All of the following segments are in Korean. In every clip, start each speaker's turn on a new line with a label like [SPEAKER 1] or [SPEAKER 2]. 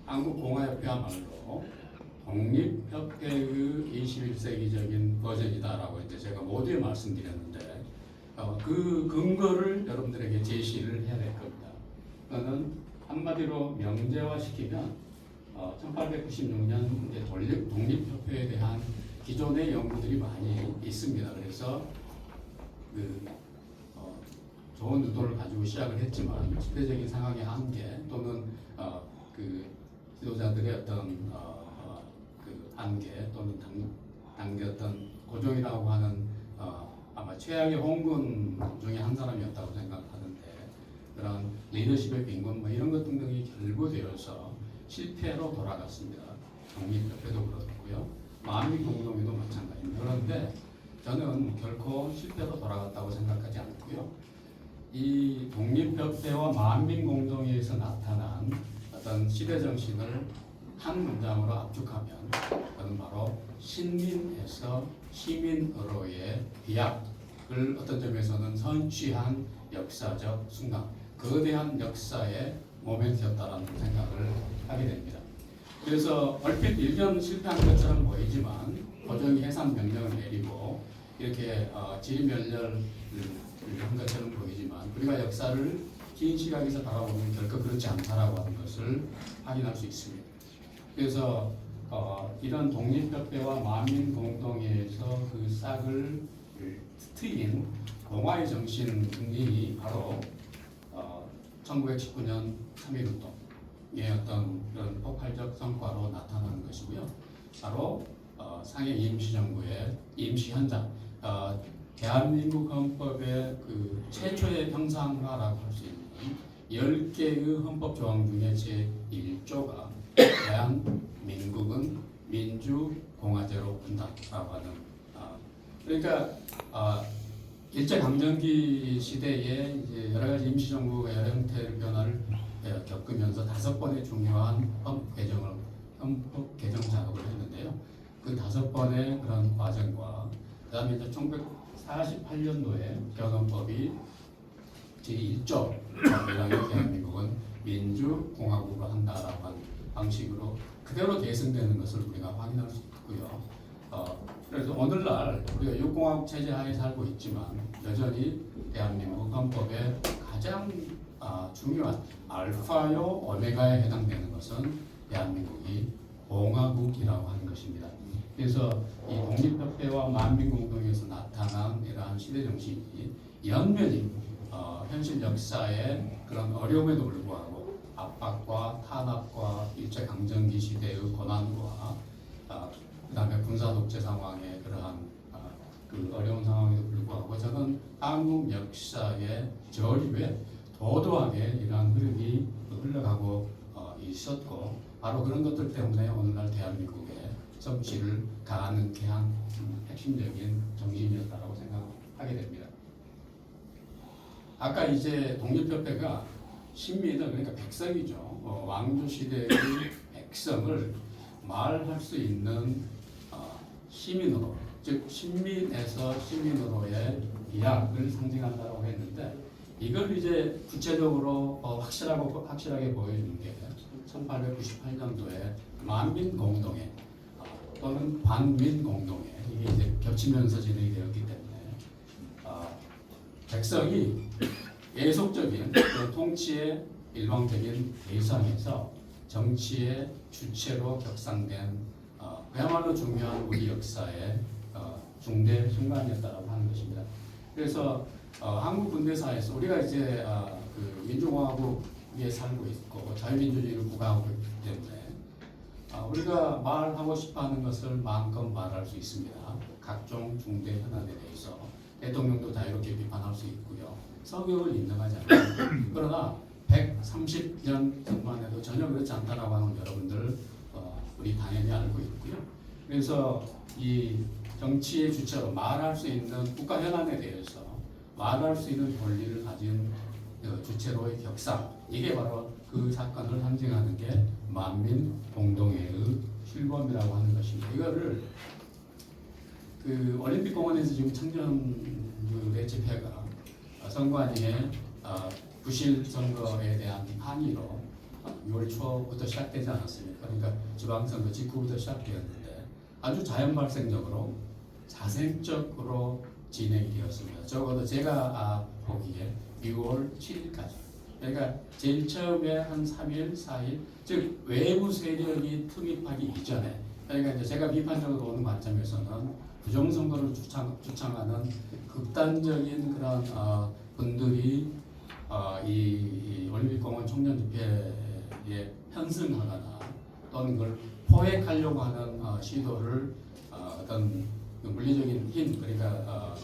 [SPEAKER 1] 한국공화협회야말로 독립협회의 21세기적인 버전이다라고 이제 제가 모두에 말씀드렸는데 그 근거를 여러분들에게 제시를 해야 될 겁니다. 그거는 한마디로 명제화시키면 1896년 이제 독립협회에 대한 기존의 연구들이 많이 있습니다. 그래서 좋은 의도를 가지고 시작을 했지만 시대적인 상황의 한계 또는 그 지도자들의 어떤 그 한계 또는 당대 어떤 고종이라고 하는 아마 최악의 홍군 중에 한 사람이었다고 생각하는데 그런 리더십의 빈곤 뭐 이런 것 등등이 결부되어서 실패로 돌아갔습니다. 독립협회도 그렇고요. 만민공동회도 마찬가지입니다. 그런데 저는 결코 실패로 돌아갔다고 생각하지 않고요. 이 독립협회와 만민공동회에서 나타난 어떤 시대정신을 한 문장으로 압축하면 그건 바로 신민에서 시민으로의 비약을 어떤 점에서는 선취한 역사적 순간, 거대한 역사의 모멘트였다라는 생각을 하게 됩니다. 그래서 얼핏 일견 실패한 것처럼 보이지만 고종이 해산 명령을 내리고 이렇게 지리멸렬을 한 것처럼 보이지만 우리가 역사를 긴 시각에서 바라보면 결코 그렇지 않다라고 하는 것을 확인할 수 있습니다. 그래서 이런 독립협회와 만민공동회에서 그 싹을 트인 공화의 정신이 바로 1919년 3.1운동의 어떤 그런 폭발적 성과로 나타나는 것이고요. 바로 상해 임시정부의 임시현장, 대한민국 헌법의 그 최초의 형상화라고 할 수 있는 10개의 헌법 조항 중에 제1조가 대한민국은 민주공화제로 한다라고 하는 그러니까 일제강점기 시대에 이제 여러 가지 임시정부가 여러 형태의 변화를 겪으면서 5번의 중요한 헌법 개정 작업을 했는데요. 그 5번의 그런 과정과 그다음에 이제 1948년도에 개헌헌법이 제1조 대한민국은 민주공화국으로 한다라고 하는 방식으로 그대로 계승되는 것을 우리가 확인할 수 있고요. 그래서 오늘날 우리가 육공화국 체제 하에 살고 있지만 여전히 대한민국 헌법의 가장 중요한 알파요 오메가에 해당되는 것은 대한민국이 공화국이라고 하는 것입니다. 그래서 이 독립협회와 만민공동회에서 나타난 이러한 시대정신이 연면이 현실 역사의 그런 어려움에도 불구하고 압박과 탄압과 일제강점기 시대의 고난과 그다음에 군사독재 상황의 그러한 그 어려운 상황에도 불구하고 저는 한국 역사의 저립에 도도하게 이러한 흐름이 흘러가고 있었고 바로 그런 것들 때문에 오늘날 대한민국의 성취를 가능케 한 핵심적인 정신이었다고 생각하게 됩니다. 아까 이제 독립협회가 신민을 그러니까 백성이죠. 왕조 시대의 백성을 말할 수 있는 시민으로 즉 신민에서 시민으로의 비약을 상징한다고 했는데 이걸 이제 구체적으로 확실하게 보여주는 게 1898년도에 만민공동회 또는 반민공동회 이게 이제 겹치면서 진행이 되었기 때문에 백성이 예속적인 통치의 일방적인 대상에서 정치의 주체로 격상된 그야말로 중요한 우리 역사의 중대 순간이었다고 하는 것입니다. 그래서 한국 근대사에서 우리가 이제 그 민주공화국에 살고 있고 자유민주주의를 부각하고 있기 때문에 우리가 말하고 싶어하는 것을 마음껏 말할 수 있습니다. 각종 중대 현안에 대해서 대통령도 자유롭게 비판할 수 있고요. 성경을 인정하지 않습니다. 그러나 130년 전만 해도 전혀 그렇지 않다라고 하는 여러분들 우리 당연히 알고 있고요. 그래서 이 정치의 주체로 말할 수 있는 국가 현안에 대해서 말할 수 있는 권리를 가진 주체로의 격상 이게 바로 그 사건을 상징하는 게 만민공동회의 실범이라고 하는 것입니다. 이거를 그 올림픽공원에서 지금 청년 집회가 선관위의 부실 선거에 대한 항의로 6월 초부터 시작되지 않았습니까? 그러니까 지방선거 직후부터 시작되었는데 아주 자연 발생적으로 자생적으로 진행이 되었습니다. 적어도 제가 보기에 6월 7일까지. 그러니까 제일 처음에 한 3일, 4일, 즉 외부 세력이 투입하기 이전에, 그러니까 이제 제가 비판적으로 보는 관점에서는 부정선거를 주창하는 극단적인 그런 분들이 이 올림픽공원 청년집회에 편승하거나 또는 그걸 포획하려고 하는 시도를 어떤 물리적인 힘, 그러니까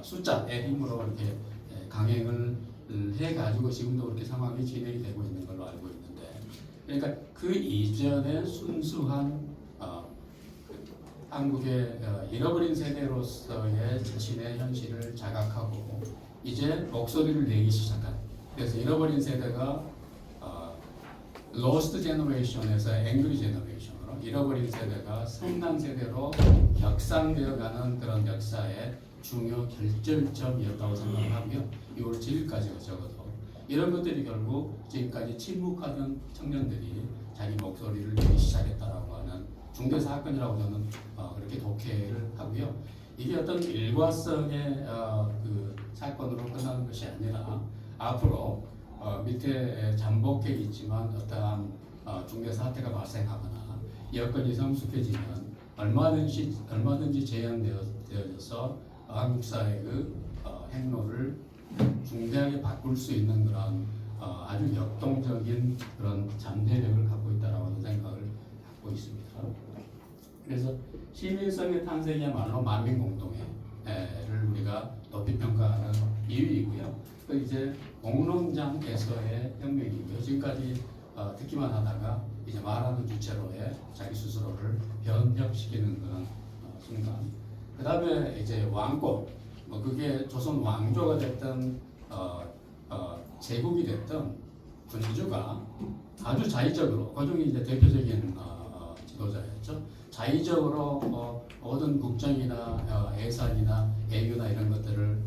[SPEAKER 1] 숫자의 힘으로 이렇게 강행을 해가지고 지금도 그렇게 상황이 진행이 되고 있는 걸로 알고 있는데, 그러니까 그 이전에 순수한 한국의 잃어버린 세대로서의 자신의 현실을 자각하고 이제 목소리를 내기 시작한, 그래서 잃어버린 세대가 lost generation에서 angry generation으로 잃어버린 세대가 성난 세대로 격상되어가는 그런 역사의 중요 결정점이었다고 생각하고요. 6월 7일까지가 적어도 이런 것들이 결국 지금까지 침묵하던 청년들이 자기 목소리를 내기 시작했다라고 하는 중대 사건이라고 저는 그렇게 독해를 하고요. 이게 어떤 일과성의 그 사건으로 끝나는 것이 아니라 앞으로 밑에 잠복해 있지만 어떠한 중대 사태가 발생하거나 여건이 성숙해지면 얼마든지 재현되어져서 한국 사회의 그 행로를 중대하게 바꿀 수 있는 그런 아주 역동적인 그런 잠재력을 갖고 있다라고 생각을 갖고 있습니다. 그래서 시민성의 탄생이야말로 만민공동회를 우리가 높이 평가하는 이유이고요. 또 이제 공론장에서의 혁명이고요. 지금까지 듣기만 하다가 이제 말하는 주체로의 자기 스스로를 변혁시키는 그런 순간. 그 다음에 이제 왕국, 뭐 그게 조선 왕조가 됐든 제국이 됐든 군주가 아주 자의적으로, 그중에 이제 대표적인 지도자였죠. 자의적으로 모든 국정이나 예산이나 애교나 이런 것들을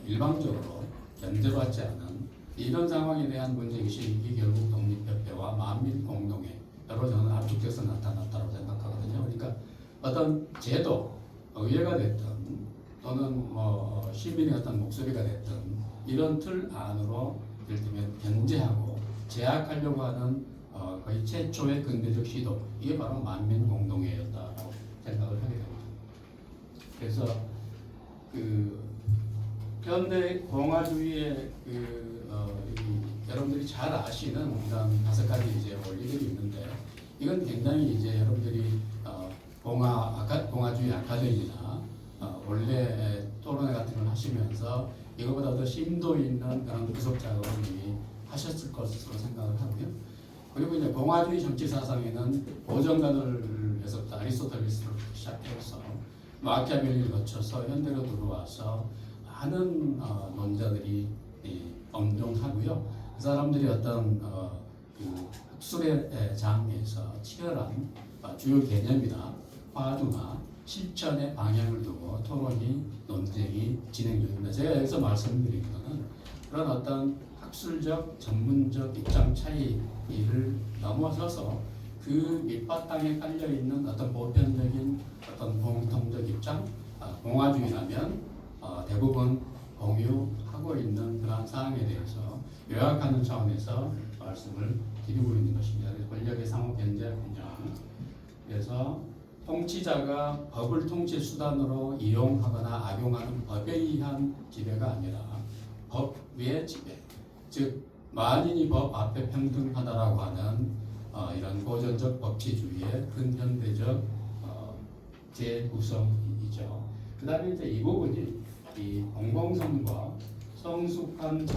[SPEAKER 1] 일방적으로 견제받지 않은 이런 상황에 대한 문제의식이 결국 독립협회와 만민공동회로 저는 압축돼서 나타났다고 생각하거든요. 그러니까 어떤 제도, 의회가 됐든 또는 뭐 시민의 어떤 목소리가 됐든 이런 틀 안으로 예를 들면 견제하고 제약하려고 하는 거의 최초의 근대적 시도, 이게 바로 만민공동회였다고 생각을 하게 됩니다. 그래서 그 현대 공화주의의 여러분들이 잘 아시는 이런 5가지 이제 원리들이 있는데, 이건 굉장히 이제 여러분들이 공화주의 아카데미나 원래 토론회 같은 걸 하시면서 이거보다 더 심도 있는 그런 구석 작업을 이미 하셨을 것으로 생각을 하고요. 그리고 이제 공화주의 정치 사상에는 고정관을에서부터 아리스토텔레스를 시작해서 마키아벨리를 거쳐서 현대로 들어와서 많은 논자들이 엄정하고요. 그 사람들이 어떤 그 학술의 장에서 치열한 주요 개념이나 화두나 실천의 방향을 두고 토론이, 논쟁이 진행 중입니다. 제가 여기서 말씀드린 것은 그런 어떤 학술적, 전문적 입장 차이를 넘어서서 그 밑바탕에 깔려 있는 어떤 보편적인 어떤 공통적 입장, 공화주의라면 대부분 공유하고 있는 그런 사항에 대해서 요약하는 차원에서 말씀을 드리고 있는 것입니다. 권력의 상호 견제 분쟁. 그래서 통치자가 법을 통치 수단으로 이용하거나 악용하는 법에 의한 지배가 아니라 법 외의 지배, 즉 만인이 법 앞에 평등하다라고 하는 이런 고전적 법치주의의 근현대적 재구성이죠. 그 다음에 이제 이 부분이 이 공공성과 성숙한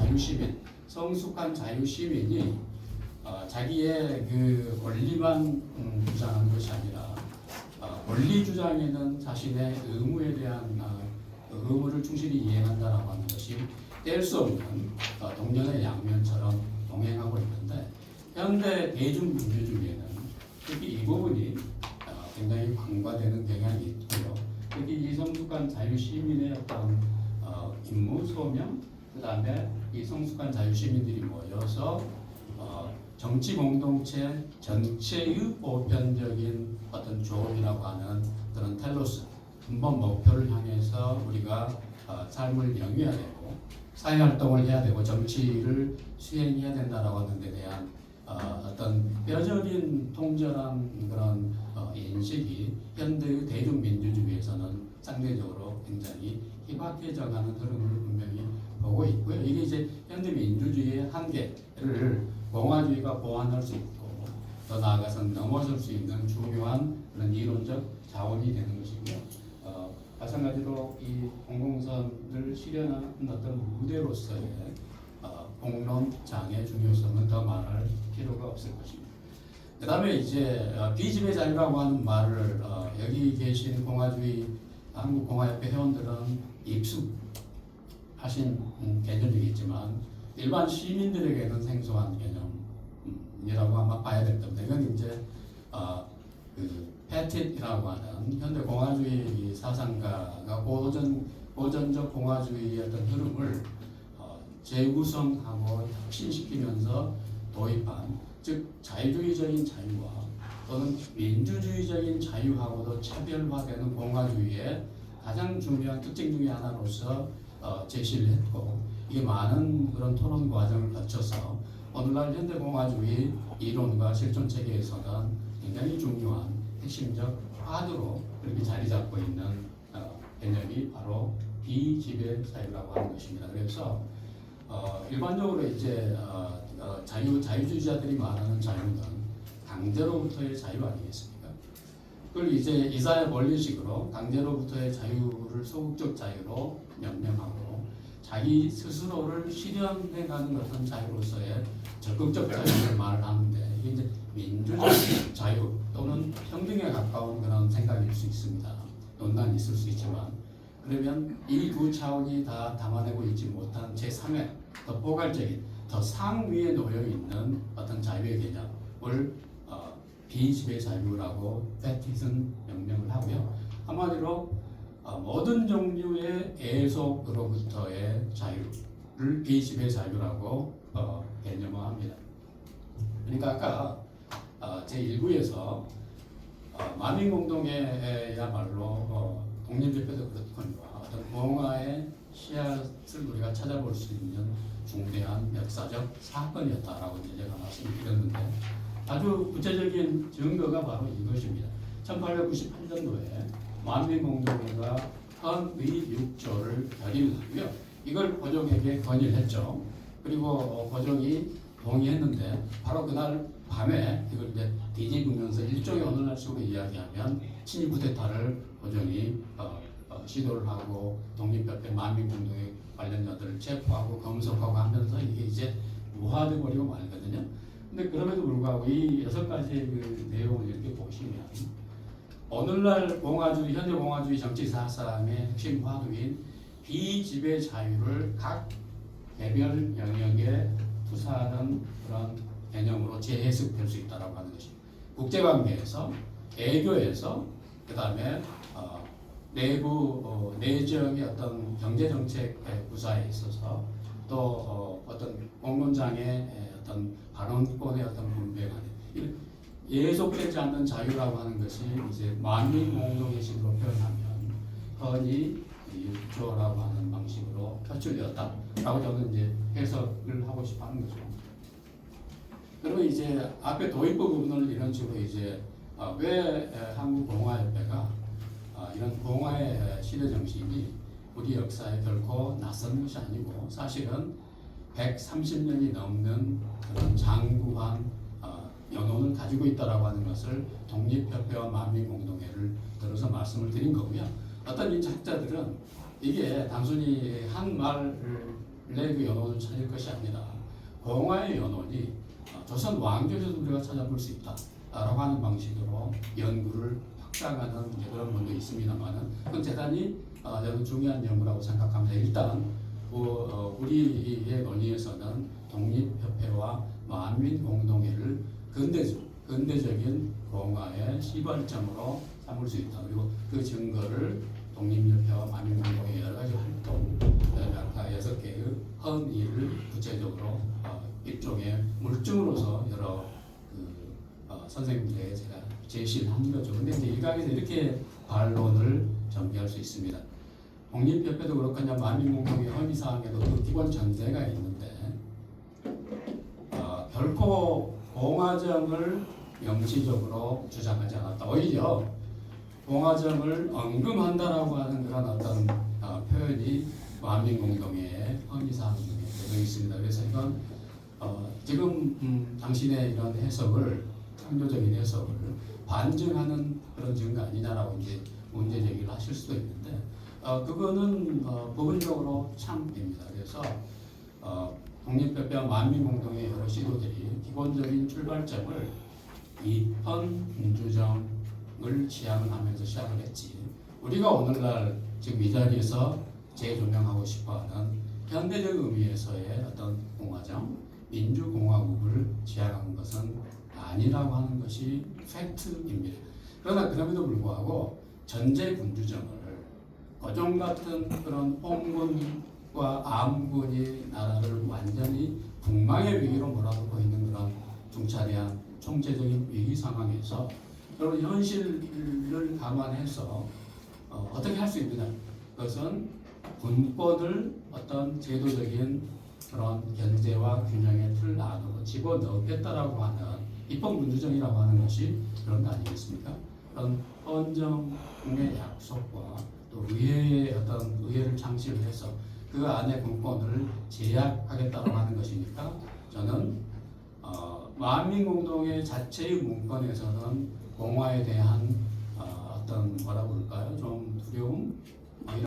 [SPEAKER 1] 자유시민이 자기의 그 권리만 주장하는 것이 아니라 권리 주장에는 자신의 의무에 대한 의무를 충실히 이행한다라고 하는 것이 뗄 수 없는 동전의 양면처럼 동행하고 있는데, 현대 대중민주주의에는 특히 이 부분이 굉장히 간과되는 경향이 있고요. 특히 이 성숙한 자유시민의 어떤 임무 소명, 그 다음에 이 성숙한 자유시민들이 모여서 정치 공동체 전체의 보편적인 어떤 조업이라고 하는 그런 텔로스 근본 목표를 향해서 우리가 삶을 영위해야 되고 사회 활동을 해야 되고 정치를 수행해야 된다라고 하는 데 대한 어떤 뼈저린 통절한 그런 인식이 현대의 대중민주주의에서는 상대적으로 굉장히 희박해져가는 흐름을 분명히 보고 있고요. 이게 이제 현대 민주주의의 한계를 공화주의가 보완할 수 있고 더 나아가서는 넘어설 수 있는 중요한 그런 이론적 자원이 되는 것이고요. 마찬가지로 이 공공선을 실현하는 어떤 무대로서의 공론장의 중요성은 더 말할 필요가 없을 것입니다. 그 다음에 이제 비지배 자유라고 하는 말을 여기 계신 공화주의 한국공화협회 회원들은 입수하신 개념이겠지만 일반 시민들에게는 생소한 개념이라고 아마 봐야 될 겁니다. 이건 이제 그 패티트라고 하는 현대 공화주의 사상가가 고전적 공화주의의 어떤 흐름을 재구성하고 혁신시키면서 도입한 즉 자유주의적인 자유와 또는 민주주의적인 자유하고도 차별화되는 공화주의의 가장 중요한 특징 중의 하나로서 제시를 했고 이게 많은 그런 토론 과정을 거쳐서 오늘날 현대 공화주의 이론과 실존 체계에서는 굉장히 중요한 핵심적 화두로 이렇게 자리 잡고 있는 개념이 바로 비지배 자유라고 하는 것입니다. 그래서 일반적으로 이제 자유주의자들이 말하는 자유는 강제로부터의 자유 아니겠습니까? 그걸 이제 이사야 벌린식으로 강제로부터의 자유를 소극적 자유로 명명하고 자기 스스로를 실현해가는 어떤 자유로서의 적극적 자유를 말을 하는데 이게 이제 민주적 자유 또는 평등에 가까운 그런 생각일 수 있습니다. 논란이 있을 수 있지만 그러면 이 두 차원이 다 담아내고 있지 못한 제3의 더 포괄적인 더 상위에 놓여 있는 어떤 자유의 개념을 비지배 자유라고 패티슨 명명을 하고요. 한마디로 모든 종류의 애속으로부터의 자유를 비지배 자유라고 개념화합니다. 그러니까 아까 제1부에서 만민공동회야말로 독립대표도 그렇거니와 어떤 공화의 씨앗을 우리가 찾아볼 수 있는 중대한 역사적 사건이었다라고 이제 제가 말씀을 드렸는데 아주 구체적인 증거가 바로 이것입니다. 1898년도에 만민공동회가 헌의 6조를 결의하고요. 이걸 고종에게 건의를 했죠. 그리고 고종이 동의했는데 바로 그날 밤에 이걸 이제 뒤집으면서 일종의 오늘날 식으로 이야기하면 친일 쿠데타를 고종이 시도를 하고 독립협회 만민공동회 관련자들을 체포하고 검속하고 하면서 이게 이제 무화돼 버리고 말거든요. 근데 그럼에도 불구하고 이 6가지의 그 내용을 이렇게 보시면 오늘날 공화주의, 현대 공화주의 정치 사상의 핵심 화두인 비지배 자유를 각 개별 영역에 투사하는 그런 개념으로 재해석될 수 있다라고 하는 것입니다. 국제관계에서, 외교에서, 그 다음에 내부 내정의 어떤 경제정책의 구사에 있어서 또 어떤 공론장의 어떤 발언권의 어떤 분배가 예속되지 않는 자유라고 하는 것이 이제 만민공동의 식으로 표현하면 헌의 6조라고 하는 방식으로 표출되었다라고 저는 이제 해석을 하고 싶어 하는 거죠. 그러면 이제 앞에 도입부 부분을 이런 식으로 이제 왜 한국공화협회가 이런 공화의 시대 정신이 우리 역사에 결코 낯선 것이 아니고 사실은 130년이 넘는 그런 장구한 연원을 가지고 있다라고 하는 것을 독립협회와 만민공동회를 들어서 말씀을 드린 거고요. 어떤 인학자들은 이게 단순히 한 말의 그 연원을 찾을 것이 아니라 공화의 연원이 조선 왕조에서도 우리가 찾아볼 수 있다라고 하는 방식으로 연구를 확장하는 그런 분도 있습니다만은 그건 대단히 저는 중요한 연구라고 생각합니다. 일단 우리의 논의에서는 독립협회와 만민공동회를 근대적인 공화의 시발점으로 삼을 수 있다. 그리고 그 증거를 독립협회와 만민공동회의 여러 가지 활동, 아까 6개의 헌의를 구체적으로 일종의 물증으로서 여러 선생님들에게 제가 제시를 한 거죠. 근데 이제 일각에서 이렇게 반론을 전개할 수 있습니다. 독립협회도 그렇거나 만민공동의 헌의사항에도 그 기본 전제가 있는데 결코 공화정을 명시적으로 주장하지 않았다. 오히려 공화정을 언급한다라고 하는 그런 어떤 표현이 만민공동의 헌의사항 중에 들어 있습니다. 그래서 이건 지금 당신의 이런 해석을 창조적인 해석을 반증하는 그런 증거 아니냐라고 이제 문제 제기를 하실 수도 있는데 그거는 부분적으로 참입니다. 그래서 독립협회와 만민공동의 여러 시도들이 기본적인 출발점을 이펀 민주정을 지향을 하면서 시작을 했지. 우리가 오늘날 지금 이 자리에서 재조명하고 싶어하는 현대적 의미에서의 어떤 공화정, 민주공화국을 지향한 것은 아니라고 하는 것이 팩트입니다. 그러나 그럼에도 불구하고 전제군주정을 고종 같은 그런 홍군과 암군이 나라를 완전히 국망의 위기로 몰아넣고 있는 그런 중차대한 총체적인 위기 상황에서 여러분 현실을 감안해서 어떻게 할 수 있느냐? 그것은 군권을 어떤 제도적인 그런 견제와 균형의 틀 안으로 집어넣겠다라고 하는 입법민주정이라고 하는 것이 그런 거 아니겠습니까? 그런 헌정의 약속과 또 의회의 어떤 의회를 창시를 해서 그 안에 군권을 제약하겠다고 하는 것이니까 저는 만민공동의 자체의 문건에서는 공화에 대한 어떤 뭐라고 그럴까요? 좀 두려움